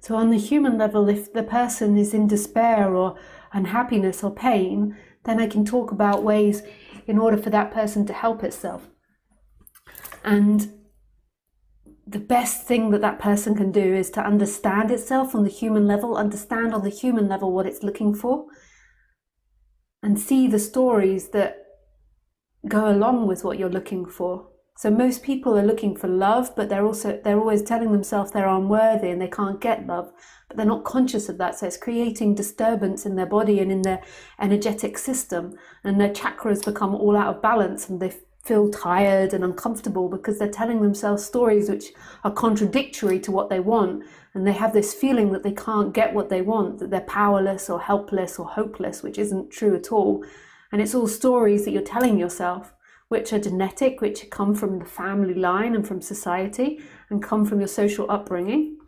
So on the human level, if the person is in despair or unhappiness or pain, then I can talk about ways in order for that person to help itself. And the best thing that that person can do is to understand itself on the human level, understand on the human level what it's looking for, and see the stories that go along with what you're looking for. So most people are looking for love, but they're always telling themselves they're unworthy and they can't get love, but they're not conscious of that. So it's creating disturbance in their body and in their energetic system, and their chakras become all out of balance, and they feel tired and uncomfortable because they're telling themselves stories which are contradictory to what they want, and they have this feeling that they can't get what they want, that they're powerless or helpless or hopeless, which isn't true at all. And it's all stories that you're telling yourself, which are genetic, which come from the family line and from society, and come from your social upbringing.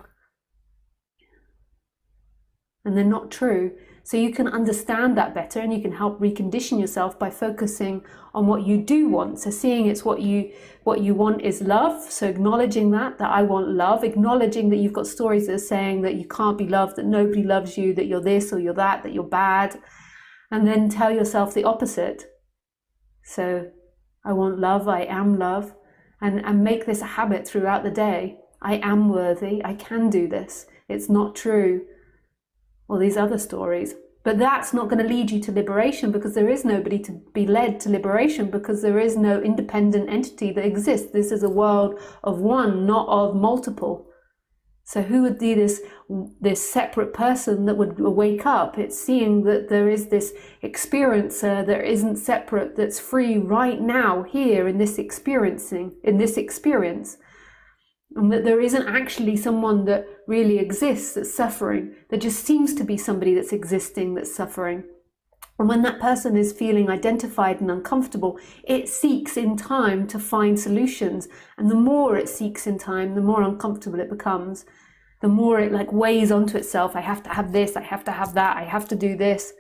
And they're not true. So you can understand that better, and you can help recondition yourself by focusing on what you do want. So seeing it's what you want is love. So acknowledging that I want love, acknowledging that you've got stories that are saying that you can't be loved, that nobody loves you, that you're this or you're that you're bad. And then tell yourself the opposite. So I want love, I am love, and make this a habit throughout the day. I am worthy, I can do this, it's not true. All these other stories. But that's not going to lead you to liberation, because there is nobody to be led to liberation, because there is no independent entity that exists. This is a world of one, not of multiple. So who would be this separate person that would wake up? It's seeing that there is this experiencer that isn't separate, that's free right now, here in this experience. And that there isn't actually someone that really exists that's suffering. There just seems to be somebody that's existing that's suffering. And when that person is feeling identified and uncomfortable, it seeks in time to find solutions. And the more it seeks in time, the more uncomfortable it becomes. The more it weighs onto itself. I have to have this, I have to have that, I have to do this.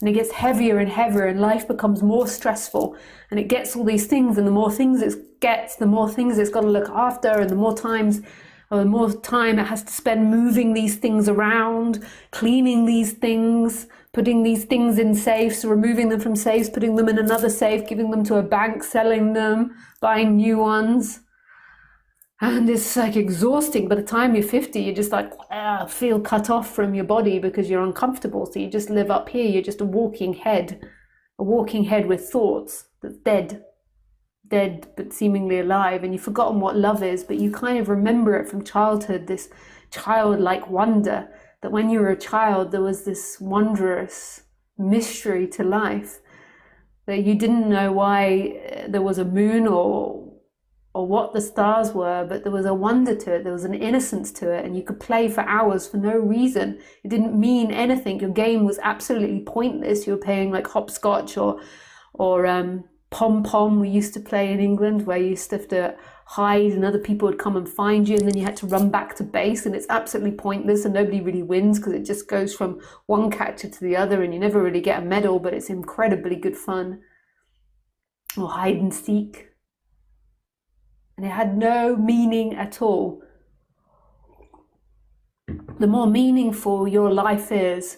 And it gets heavier and heavier, and life becomes more stressful, and it gets all these things, and the more things it gets, the more things it's got to look after, and the more time it has to spend moving these things around, cleaning these things, putting these things in safes, removing them from safes, putting them in another safe, giving them to a bank, selling them, buying new ones. And it's exhausting. By the time you're 50, you just feel cut off from your body because you're uncomfortable. So you just live up here. You're just a walking head with thoughts that's dead but seemingly alive. And you've forgotten what love is, but you kind of remember it from childhood, this childlike wonder that when you were a child, there was this wondrous mystery to life, that you didn't know why there was a moon or what the stars were, but there was a wonder to it, there was an innocence to it, and you could play for hours for no reason. It didn't mean anything. Your game was absolutely pointless. You were playing hopscotch or pom-pom we used to play in England, where you used to have to hide and other people would come and find you, and then you had to run back to base, and it's absolutely pointless and nobody really wins because it just goes from one catcher to the other and you never really get a medal, but it's incredibly good fun. Or hide and seek. And it had no meaning at all. The more meaningful your life is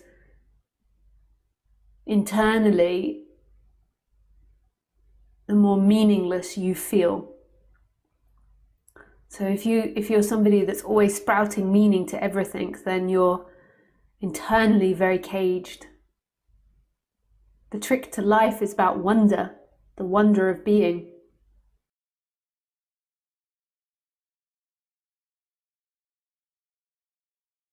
internally, the more meaningless you feel. So if you're somebody that's always sprouting meaning to everything, then you're internally very caged. The trick to life is about wonder, the wonder of being.